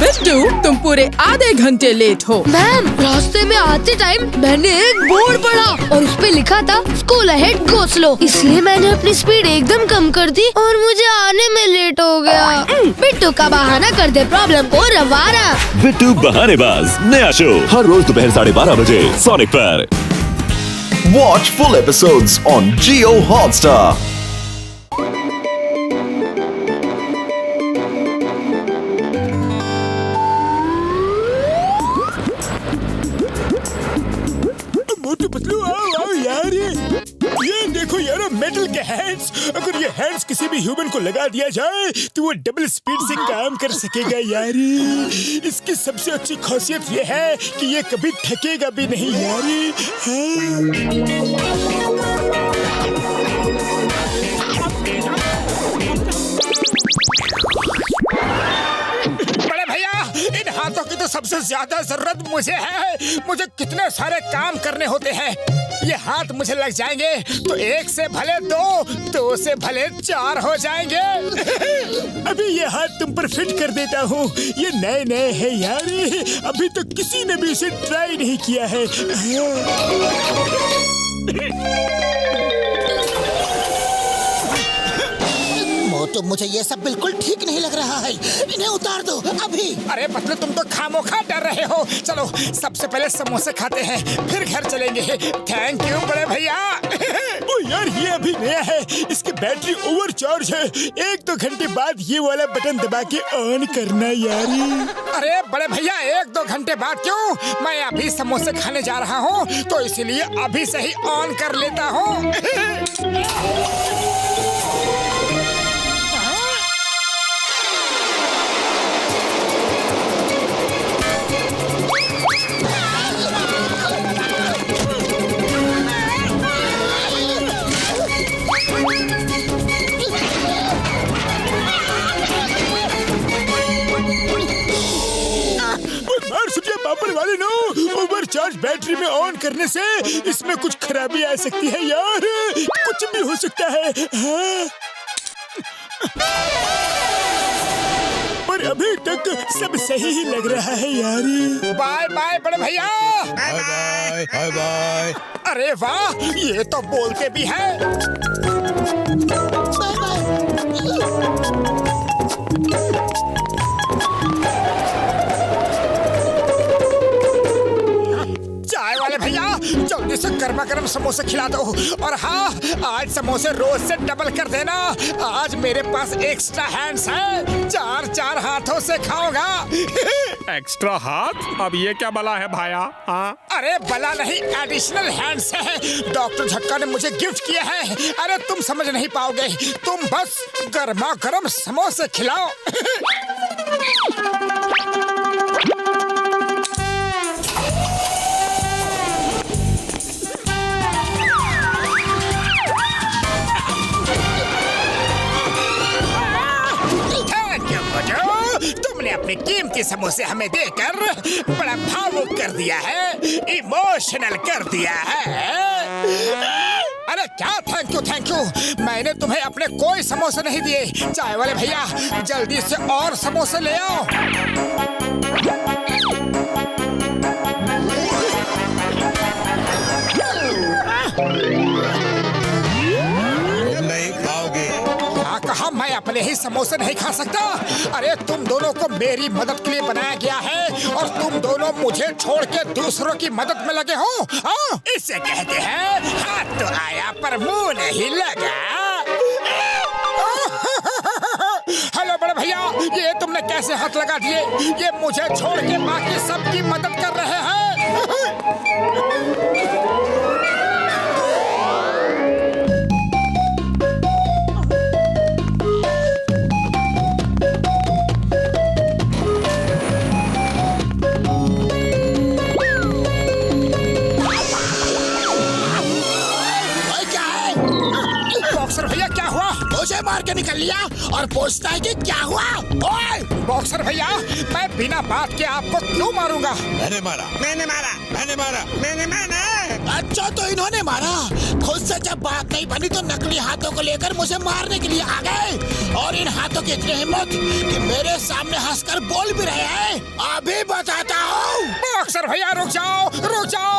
बिट्टू, तुम पूरे आधे घंटे लेट हो। मैम, रास्ते में आते टाइम मैंने एक बोर्ड पढ़ा और उस पे लिखा था स्कूल अहेड गो स्लो, इसलिए मैंने अपनी स्पीड एकदम कम कर दी और मुझे आने में लेट हो गया। बिट्टू का बहाना कर दे प्रॉब्लम को रवाना। बिट्टू बहानेबाज नया शो हर रोज दोपहर 12:30 बजे सोनिक पर। Watch full episodes on Jio Hotstar. Motu Patlu आओ आओ यार, ये देखो यार मेटल के हैंड्स। अगर ये हैंड्स किसी भी ह्यूमन को लगा दिया जाए तो वो डबल स्पीड से काम कर सकेगा यार। इसकी सबसे अच्छी खासियत ये है कि ये कभी थकेगा भी नहीं यार। बड़े भैया, इन हाथों की तो सबसे ज्यादा जरूरत मुझे है। मुझे कितने सारे काम करने होते हैं। ये हाथ मुझे लग जाएंगे तो एक से भले दो से भले 4 हो जाएंगे। अभी ये हाथ तुम पर फिट कर देता हूँ। ये नए नए है यार, अभी तक किसी ने भी इसे ट्राई नहीं किया है। तो मुझे ये सब बिल्कुल ठीक नहीं लग रहा है, इन्हें उतार दो अभी। अरे पतलू, तुम तो खामोखा डर रहे हो। चलो सबसे पहले समोसे खाते हैं, फिर घर चलेंगे। थैंक यू बड़े भैया। ओ यार, ये अभी नया है, इसकी बैटरी ओवर चार्ज है। 1-2 घंटे बाद ये वाला बटन दबा के ऑन करना यार। अरे बड़े भैया, 1-2 घंटे बाद क्यों? मैं अभी समोसे खाने जा रहा हूँ, तो इसीलिए अभी से ही ऑन कर लेता हूँ। पापड़ वाले नो, ओवर चार्ज बैटरी में ऑन करने से इसमें कुछ खराबी आ सकती है यार। कुछ भी हो सकता है। हाँ। पर अभी तक सब सही ही लग रहा है यार। बाय बाय बड़े भैया। Bye bye bye bye. अरे वाह, ये तो बोलते भी है। भैया, जल्दी से गर्मा गर्म समोसे खिला दो। और हाँ, आज समोसे रोज से डबल कर देना। आज मेरे पास एक्स्ट्रा हैंड्स हैं, 4 हाथों से खाऊंगा। एक्स्ट्रा हाथ? अब ये क्या बला है भाया? हाँ? अरे बला नहीं, एडिशनल हैंड्स हैं। डॉक्टर झक्का ने मुझे गिफ्ट किए हैं। अरे तुम समझ नहीं पाओगे, तुम बस गर्मा गर्म समोसे खिलाओ। तुमने अपने कीमती समोसे हमें देकर बड़ा भावुक कर दिया है, इमोशनल कर दिया है। अरे क्या थैंक यू। मैंने तुम्हें अपने कोई समोसे नहीं दिए। चाय वाले भैया, जल्दी से और समोसे ले आओ। नहीं खाओगे? कहा मैं अपने ही समोसे नहीं खा सकता? अरे तुम दोनों को मेरी मदद के लिए बनाया गया है और तुम दोनों मुझे छोड़ के दूसरों की मदद में लगे हो। हाँ? इसे कहते हैं हाथ तो आया पर मुंह नहीं लगा। हेलो बड़े भैया, ये तुमने कैसे हाथ लगा दिए? ये मुझे छोड़ के बाकी सबकी मदद कर रहे हैं। मुझे मार के निकल लिया और पूछता है कि क्या हुआ? ओए बॉक्सर भैया, मैं बिना बात के आपको क्यों मारूंगा? मैंने मारा। अच्छा तो इन्होंने मारा। खुद से जब बात नहीं बनी तो नकली हाथों को लेकर मुझे मारने के लिए आ गए। और इन हाथों की इतनी हिम्मत कि मेरे सामने हंसकर बोल भी रहे हैं। अभी बताता हूँ। बॉक्सर भैया रुक जाओ, रुक जाओ।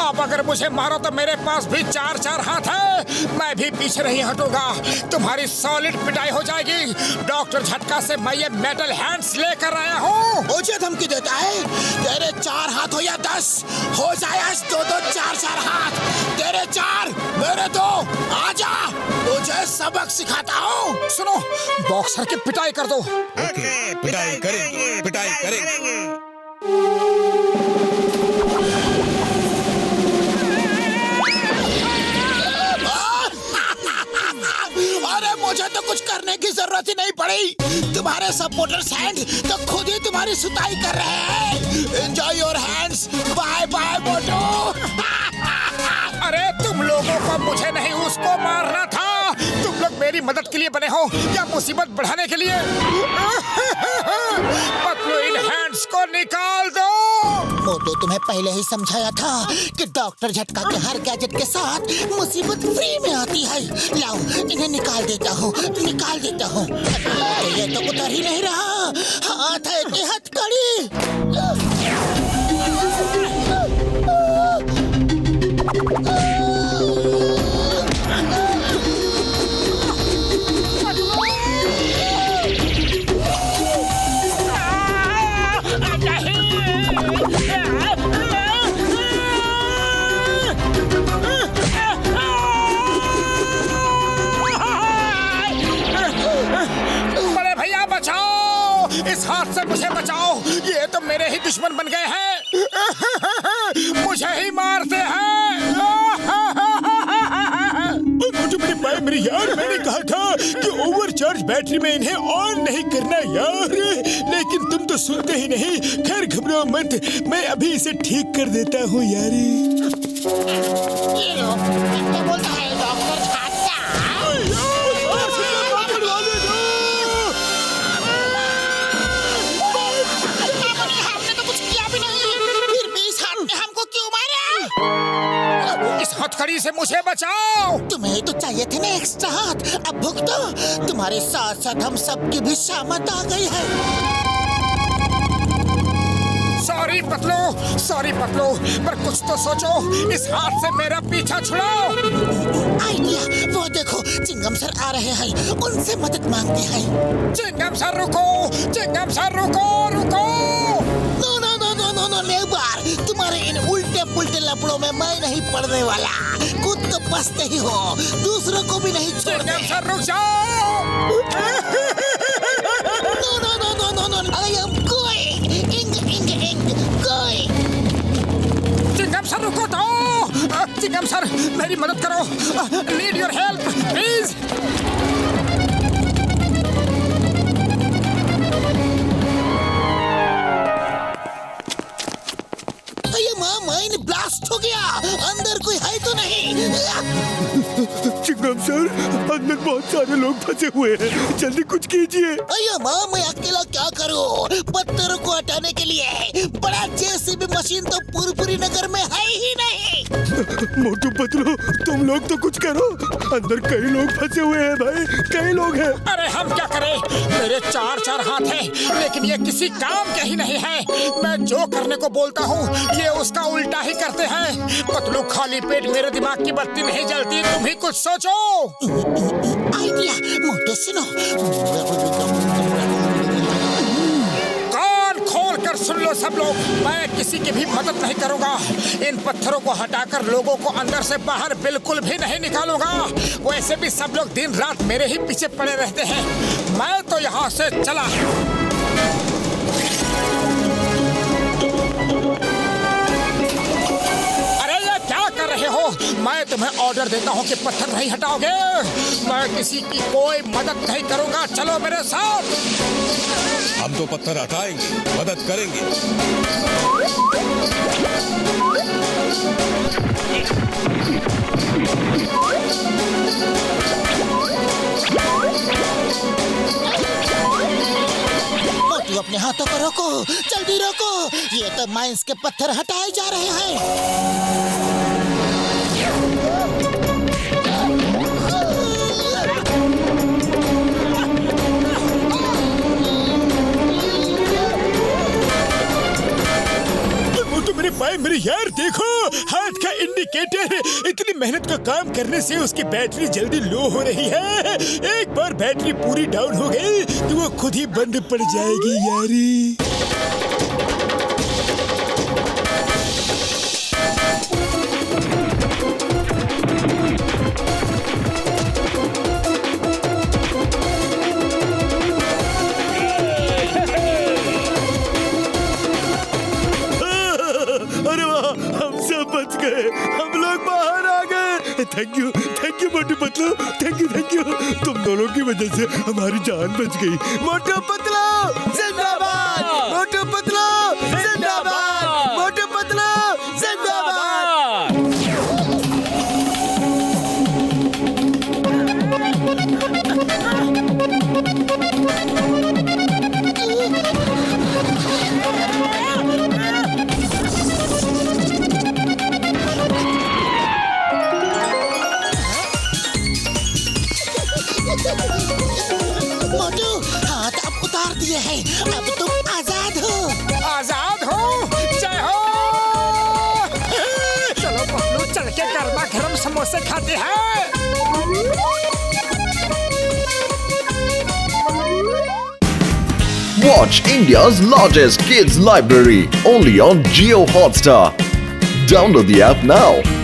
आप अगर मुझे मारो तो मेरे पास भी 4-4 हाथ है। मैं भी पीछे नहीं हटूंगा। तुम्हारी सॉलिड पिटाई हो जाएगी। डॉक्टर झटका से मैं ये मेटल हैंड्स लेकर आया हूँ। मुझे धमकी देता है? तेरे 4 हाथ हो या 10 हो जाए, आज 2-2 4-4 हाथ। तेरे 4 मेरे 2। आजा, तुझे सबक सिखाता हूँ। सुनो, बॉक्सर की पिटाई कर दो। पिटाई करेंगे, पिटाई करेंगे। अरे मुझे तो कुछ करने की जरूरत ही नहीं पड़ी। तुम्हारे सपोर्टर्स हैंड तो खुद ही तुम्हारी सुताई कर रहे हैं। Enjoy your hands. Bye bye मोटू। अरे तुम लोगों को मुझे नहीं उसको मारना था। तुम लोग मेरी मदद के लिए बने हो या मुसीबत बढ़ाने के लिए? पतलू, इन हैंड्स को निकाल दो। मोटू, तुम्हें पहले ही समझाया था कि डॉक्टर झटका के हर गैजेट के साथ मुसीबत फ्री में आती है। लाओ, इन्हें निकाल देता हूँ, निकाल देता हूँ। तो ये तो उतर ही नहीं रहा। हाथ है कि हथकड़ी। बड़े भैया बचाओ, इस हाथ से मुझे बचाओ। ये तो मेरे ही दुश्मन बन गए हैं। मुझे ही मारते हैं। मुझे बड़ी बात मेरी यार, मैंने कहा था कि ओवरचार्ज बैटरी में इन्हें ऑन नहीं करना यार, लेकिन तुम तो सुनते ही नहीं। खैर घबराओ मत, मैं अभी इसे ठीक कर देता हूँ यार। ये लो, क्या बोलता है डॉक्टर झटका? हमने तो कुछ किया भी नहीं, फिर भी इस हाथ ने हमको क्यों मारा? इस हथकड़ी से मुझे बचाओ। तुम्हें तो चाहिए थे ना एक्स्ट्रा हाथ। अब भुगतो। तुम्हारे साथ साथ हम सबकी भी शामत आ गई है। सॉरी पतलू, सॉरी पतलू, पर कुछ तो सोचो। इस हाथ से मेरा पीछा छुड़ाओ। आइडिया, वो देखो चिंगम सर आ रहे हैं। उनसे मदद मांगते हैं। चिंगम सर रुको, चिंगम सर रुको, रुको। No no no no no no नेबार, तुम्हारे इन उल्टे पुल्टे लफड़ों में मैं नहीं पड़ने वाला। खुद तो बसते ही हो, दूसरों को भी नहीं छोड़ते। चिंगम सर रुक जाओ। No no no no no no, I am going. इंग इंग इंग गोइंग। चिंगम सर रुको तो। चिंगम सर मेरी मदद करो। Need your help please. Mine blast हो गया। अंदर कोई है तो नहीं? चिंगम सर, अंदर बहुत सारे लोग फंसे हुए हैं, जल्दी कुछ कीजिए। अयो माँ, मैं अकेला क्या करूँ? पत्थरों को हटाने के लिए बड़ा जेसीबी मशीन तो पूरी नगर में है ही नहीं। मोटू पतलू, तुम लोग तो कुछ करो। अंदर कई लोग फंसे हुए हैं भाई, कई लोग हैं। अरे हम क्या करें? मेरे 4-4 हाथ हैं, लेकिन ये किसी काम के ही नहीं है। मैं जो करने को बोलता हूँ ये उसका उल्टा ही करते हैं। पतलू, खाली पेट मेरे दिमाग की बत्ती नहीं जलती। तुम भी कुछ सोचो। आइडिया, मोटू सुनो। कान खोल कर सुन लो सब लोग। मैं किसी की भी मदद नहीं करूंगा। इन पत्थरों को हटाकर लोगों को अंदर से बाहर बिल्कुल भी नहीं निकालूंगा। वैसे भी सब लोग दिन रात मेरे ही पीछे पड़े रहते हैं। मैं तो यहाँ से चला। कर रहे हो? मैं तुम्हें ऑर्डर देता हूँ कि पत्थर नहीं हटाओगे। मैं किसी की कोई मदद नहीं करूँगा। चलो मेरे साथ। हम तो पत्थर हटाएंगे, मदद करेंगे। मोटू, अपने हाथों को रोको, जल्दी रोको। ये तो माइंस के पत्थर हटाए जा रहे हैं। भाई मेरे यार देखो, हाथ का इंडिकेटर। इतनी मेहनत का काम करने से उसकी बैटरी जल्दी लो हो रही है। एक बार बैटरी पूरी डाउन हो गई तो वो खुद ही बंद पड़ जाएगी यारी। अरे वाह, हम सब बच गए, हम लोग बाहर आ गए। Thank you Motu Patlu, thank you. तुम दोनों की वजह से हमारी जान बच गई। मोटू पतलू जिंदाबाद, मोटू पतलू जिंदाबाद, मोटू पतलू जिंदाबाद। मोटू, हाथ अब उतार दिए हैं, अब तुम आजाद हो। आजाद हो, जय हो। चलो पतलू, चल के गर्मा गर्म समोसे खाते हैं। Watch India's largest kids library only on Jio Hotstar. Download the app now.